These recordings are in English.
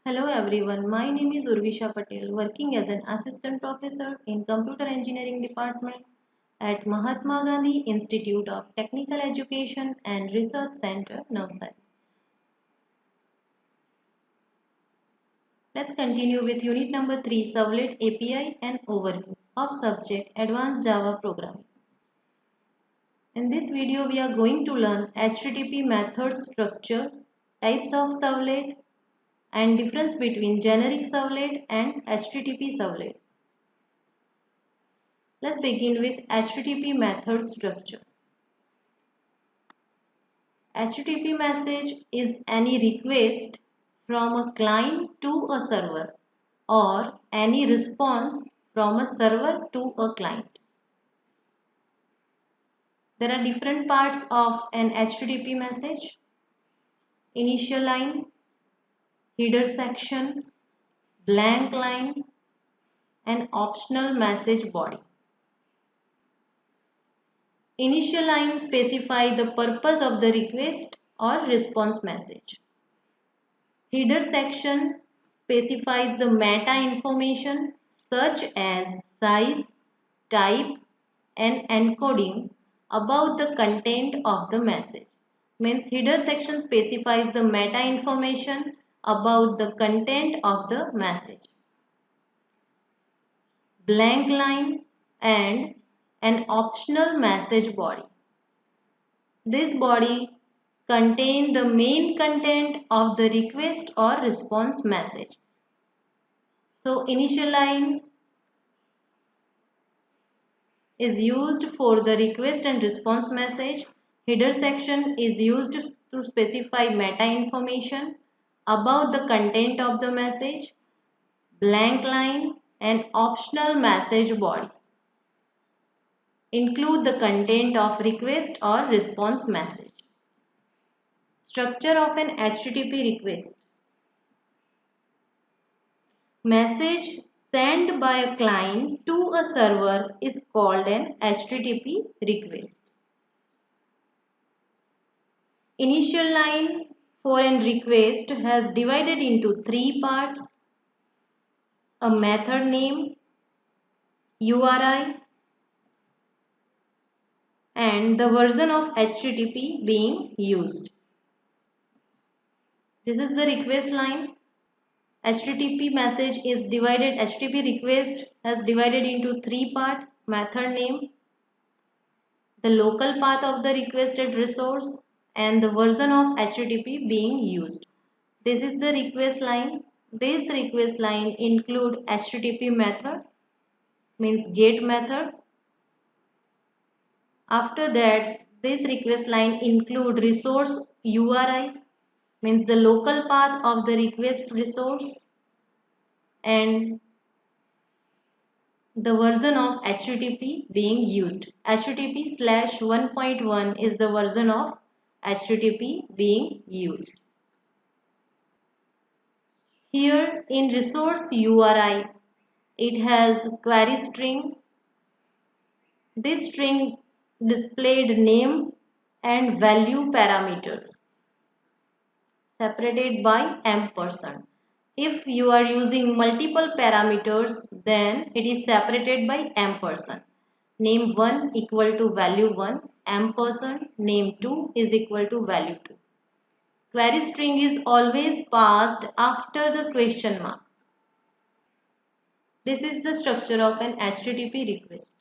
Hello everyone, my name is Urvisha Patel, working as an assistant professor in Computer Engineering Department at Mahatma Gandhi Institute of Technical Education and Research Center, Navsari. Let's continue with unit number 3, Servlet API and Overview of Subject Advanced Java Programming. In this video, we are going to learn HTTP method structure, types of servlet, and difference between generic servlet and HTTP servlet. Let's begin with HTTP method structure. HTTP message is any request from a client to a server or any response from a server to a client. There are different parts of an HTTP message: initial line, header section, blank line, and optional message body. Initial line specify the purpose of the request or response message. Header section specifies the meta information such as size, type, and encoding about the content of the message. Means header section specifies the meta information about the content of the message. Blank line and an optional message body. This body contains the main content of the request or response message. So initial line is used for the request and response message. Header section is used to specify meta information about the content of the message. Blank line and optional message body include the content of request or response message. Structure of an HTTP request. Message sent by a client to a server is called an HTTP request. Initial line for a request has divided into three parts: a method name, URI, and the version of HTTP being used. This is the request line. HTTP message is divided, HTTP request has divided into three parts: method name, the local path of the requested resource, and the version of HTTP being used. This is the request line. This request line include HTTP method, means GET method. After that, this request line include resource URI, means the local path of the request resource, and the version of HTTP being used. HTTP/1.1 is the version of HTTP being used. Here in resource URI, it has query string. This string displayed name and value parameters separated by ampersand. If you are using multiple parameters, then it is separated by ampersand. Name 1 equal to value 1, ampersand name 2 is equal to value 2. Query string is always passed after the question mark. This is the structure of an HTTP request.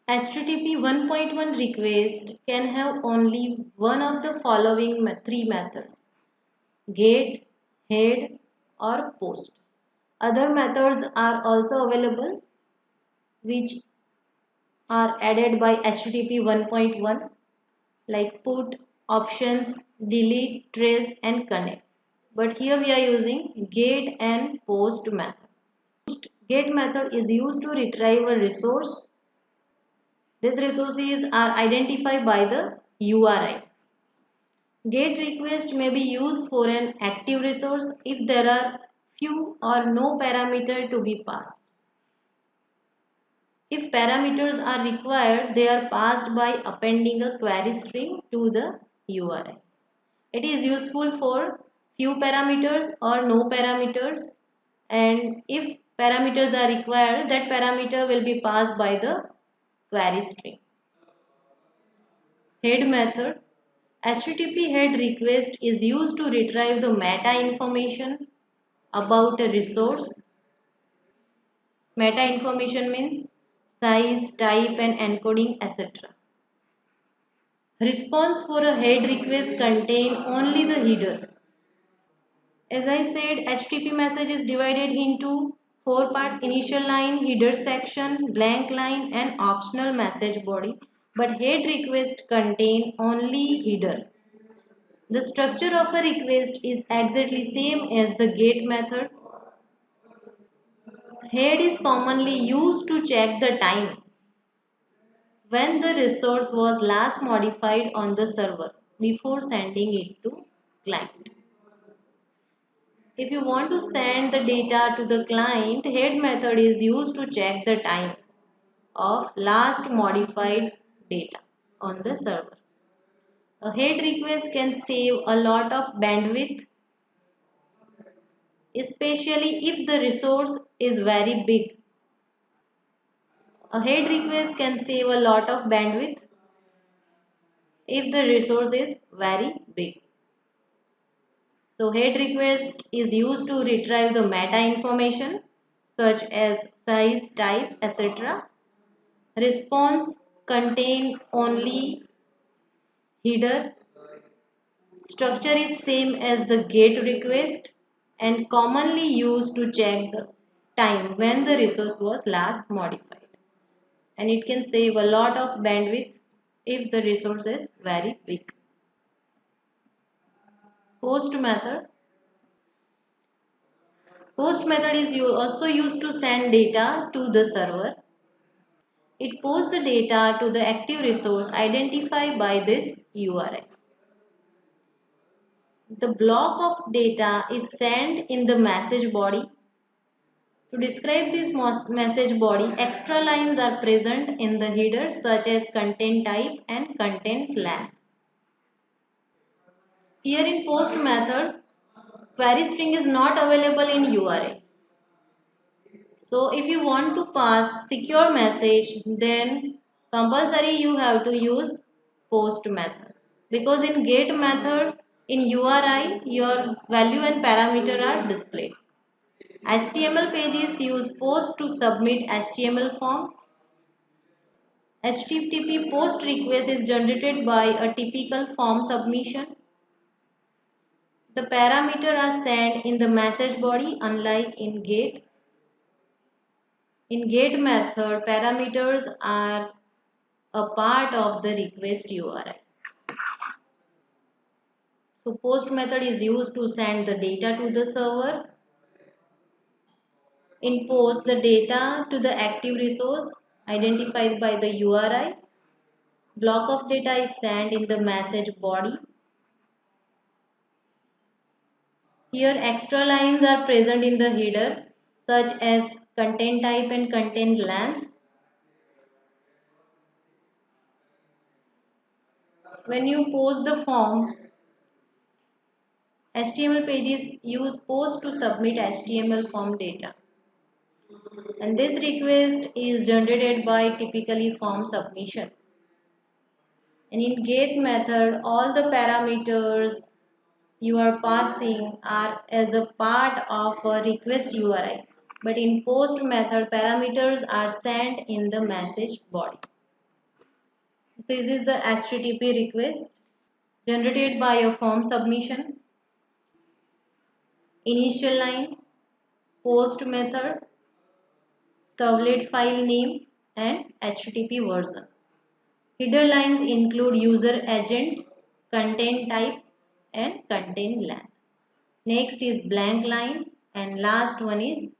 HTTP 1.1 request can have only one of the following three methods: GET, HEAD, or POST. Other methods are also available which are added by HTTP 1.1 like put, options, delete, trace, and connect. But here we are using GET and POST method. GET method is used to retrieve a resource. These resources are identified by the URI. GET request may be used for an active resource if there are few or no parameter to be passed. If parameters are required, they are passed by appending a query string to the URI. It is useful for few parameters or no parameters, and if parameters are required, that parameter will be passed by the query string. Head method. HTTP head request is used to retrieve the meta information about a resource. Meta information means size, type and encoding, etc. Response for a head request contain only the header. As I said, HTTP message is divided into four parts: initial line, header section, blank line and optional message body. But head request contain only header. The structure of a request is exactly same as the GET method. Head is commonly used to check the time when the resource was last modified on the server before sending it to client. If you want to send the data to the client, head method is used to check the time of last modified data on the server. A head request can save a lot of bandwidth, especially if the resource is very big. A head request can save a lot of bandwidth if the resource is very big. So head request is used to retrieve the meta information such as size, type, etc. Response contain only header. Structure is same as the GET request and commonly used to check the time when the resource was last modified. And it can save a lot of bandwidth if the resource is very big. Post method. Post method is also used to send data to the server. It posts the data to the active resource identified by this URI. The block of data is sent in the message body. To describe this message body, extra lines are present in the header such as content type and content length. Here in post method, query string is not available in URI. So if you want to pass secure message, then compulsory you have to use post method. Because in get method, in URI, your value and parameter are displayed. HTML pages use post to submit HTML form. HTTP post request is generated by a typical form submission. The parameters are sent in the message body unlike in get. In get method, parameters are a part of the request URI. So post method is used to send the data to the server. In post, the data to the active resource identified by the URI. Block of data is sent in the message body. Here extra lines are present in the header such as content type and content length. When you post the form, HTML pages use post to submit HTML form data. And this request is generated by typically form submission. And in get method, all the parameters you are passing are as a part of a request URI. But in post method, parameters are sent in the message body. This is the HTTP request generated by a form submission. Initial line, post method, servlet file name and HTTP version. Header lines include user agent, content type and content length. Next is blank line and last one is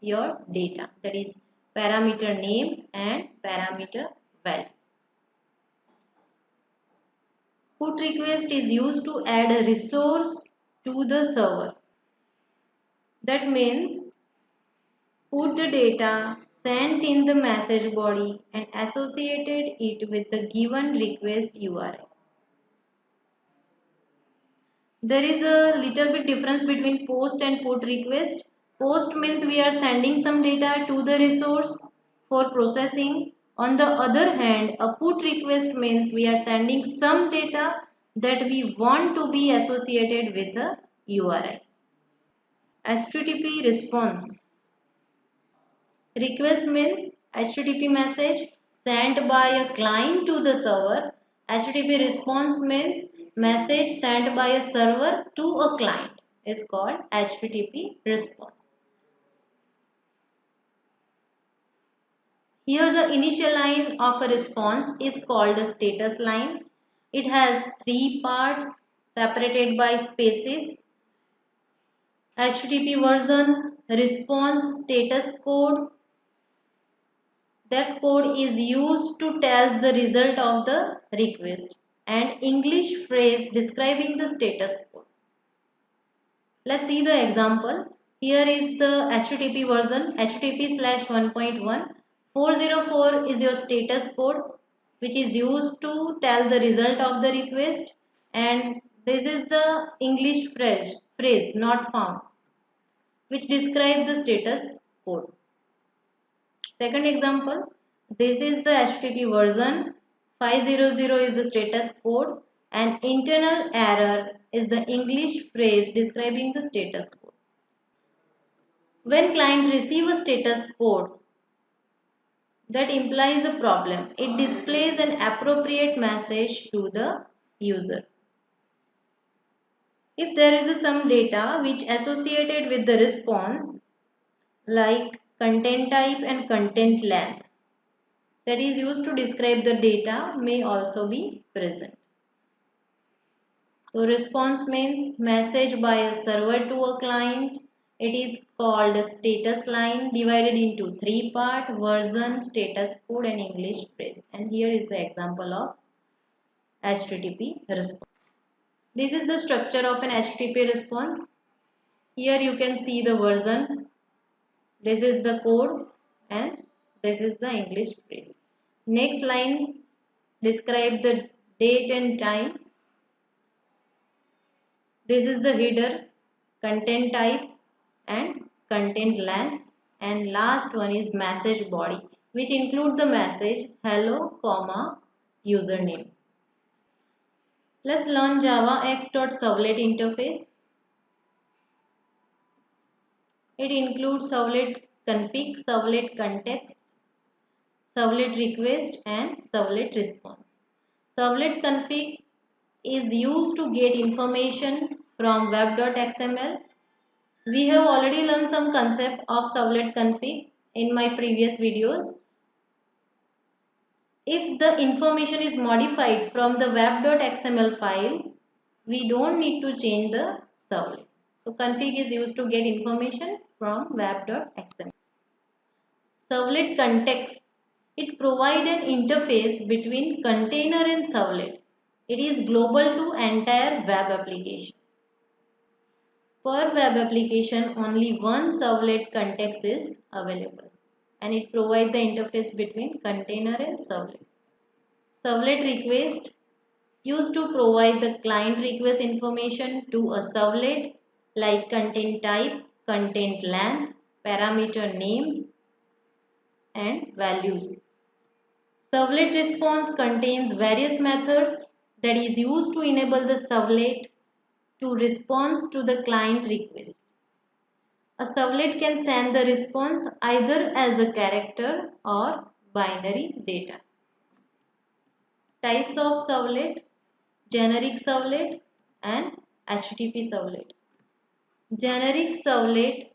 your data, that is parameter name and parameter value. Put request is used to add a resource to the server. That means put the data sent in the message body and associated it with the given request URI. There is a little bit difference between post and put request. Post means we are sending some data to the resource for processing. On the other hand, a put request means we are sending some data that we want to be associated with a URI. HTTP response. Request means HTTP message sent by a client to the server. HTTP response means message sent by a server to a client is called HTTP response. Here the initial line of a response is called a status line. It has three parts separated by spaces. HTTP version, response status code. That code is used to tell the result of the request and English phrase describing the status code. Let's see the example. Here is the HTTP version HTTP/1.1. 404 is your status code which is used to tell the result of the request, and this is the English phrase not found which describes the status code. Second example, this is the HTTP version 500 is the status code and internal error is the English phrase describing the status code. When client receive a status code that implies a problem, it displays an appropriate message to the user. If there is some data which associated with the response like content type and content length, that is used to describe the data may also be present. So response means message by a server to a client. It is called a status line divided into three parts: version, status code and English phrase. And here is the example of HTTP response. This is the structure of an HTTP response. Here you can see the version. This is the code and this is the English phrase. Next line describe the date and time. This is the header, content type and content length, and last one is message body which include the message hello, username. Let's learn JavaX.servlet interface. It includes servlet config, servlet context, servlet request and servlet response. Servlet config is used to get information from web.xml. We have already learned some concept of servlet config in my previous videos. If the information is modified from the web.xml file, we don't need to change the servlet. So config is used to get information from web.xml. Servlet context. It provides an interface between container and servlet. It is global to entire web application. Per web application, only one servlet context is available and it provides the interface between container and servlet. Servlet request used to provide the client request information to a servlet like content type, content length, parameter names and values. Servlet response contains various methods that is used to enable the servlet to respond to the client request. A servlet can send the response either as a character or binary data. Types of servlet, generic servlet and HTTP servlet. Generic servlet,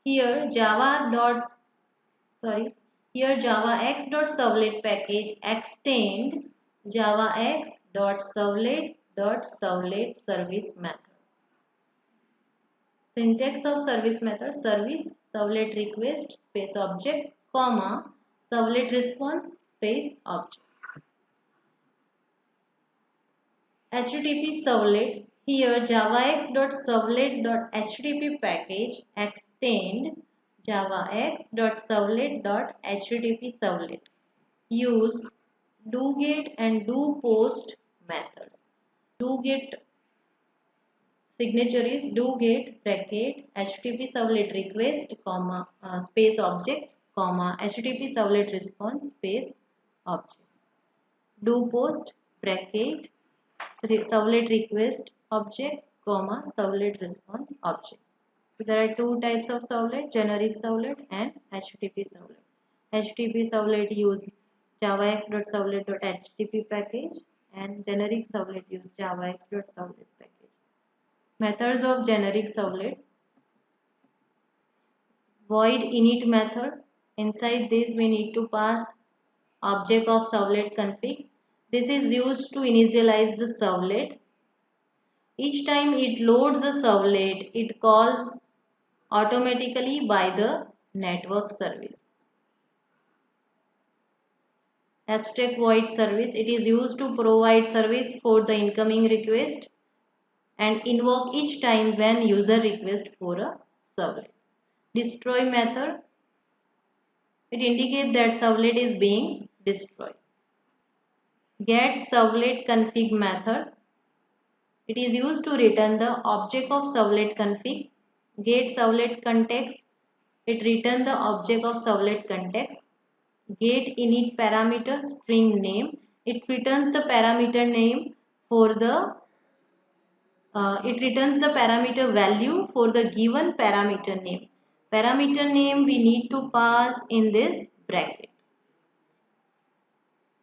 here javax.servlet package extend javax.servlet.servlet service method. Syntax of service method: service, servlet request space object, comma, servlet response space object. HTTP servlet, here javax.servlet.http package extend javax.servlet.http servlet. Use doGet and doPost methods. doGet Signature is do get bracket HTTP servlet request comma space object comma HTTP servlet response space object. Do post bracket servlet request object comma servlet response object. So there are two types of servlet, generic servlet and HTTP servlet. HTTP servlet use javax.servlet.http package and generic servlet use javax.servlet package. Methods of generic servlet. Void init method. Inside this we need to pass object of servlet config. This is used to initialize the servlet. Each time it loads the servlet, it calls automatically by the network service. Abstract void service. It is used to provide service for the incoming request and invoke each time when user requests for a servlet. Destroy method. It indicates that servlet is being destroyed. Get servlet config method. It is used to return the object of servlet config. Get servlet context. It returns the object of servlet context. Get init parameter string name. It returns the parameter name for the it returns the parameter value for the given parameter name. Parameter name we need to pass in this bracket.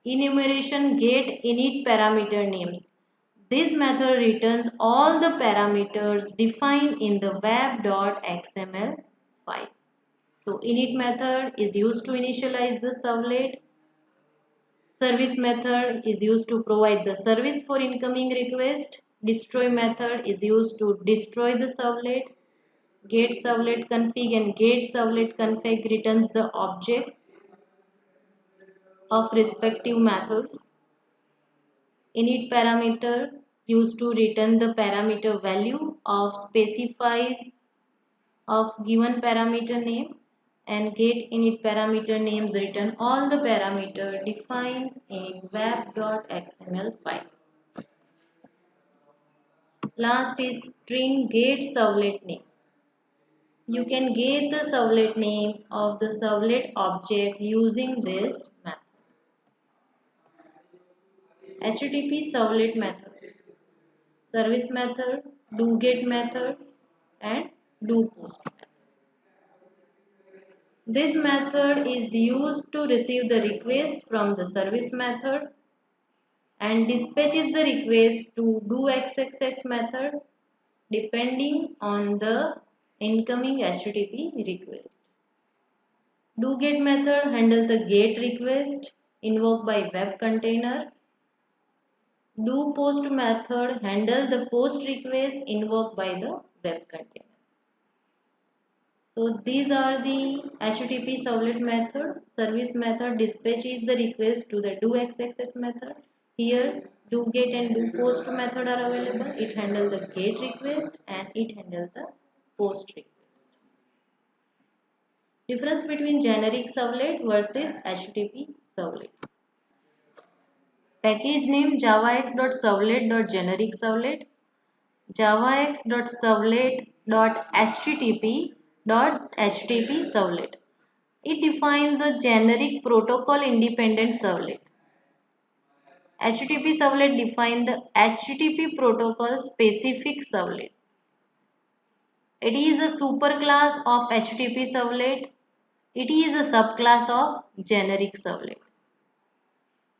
Enumeration get init parameter names. This method returns all the parameters defined in the web.xml file. So init method is used to initialize the servlet. Service method is used to provide the service for incoming request. Destroy method is used to destroy the servlet. Get servlet config and get servlet config returns the object of respective methods. Init parameter used to return the parameter value of specifies of given parameter name, and get init parameter names return all the parameter defined in web.xml file. Last is string get servlet name. You can get the servlet name of the servlet object using this method. HTTP servlet method, service method, do get method and do post method. This method is used to receive the request from the service method and dispatches the request to do XXX method depending on the incoming HTTP request. Do get method handles the get request invoked by web container. Do post method handles the post request invoked by the web container. So these are the HTTP servlet method. Service method dispatches the request to the do XXX method. Here do get and do post method are available. It handles the get request and it handles the post request. Difference between generic servlet versus HTTP servlet. Package name javax.servlet.generic servlet, javax.servlet.http.http servlet. It defines a generic protocol independent servlet. HTTP servlet defines the HTTP protocol specific servlet. It is a superclass of HTTP servlet. It is a subclass of generic servlet.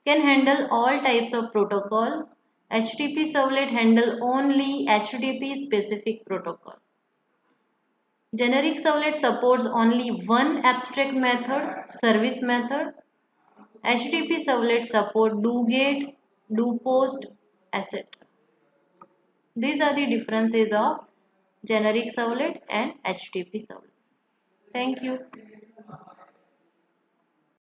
Can handle all types of protocol. HTTP servlet handle only HTTP specific protocol. Generic servlet supports only one abstract method, service method. HTTP servlet support do get, do post, etc. These are the differences of generic servlet and HTTP servlet. Thank you.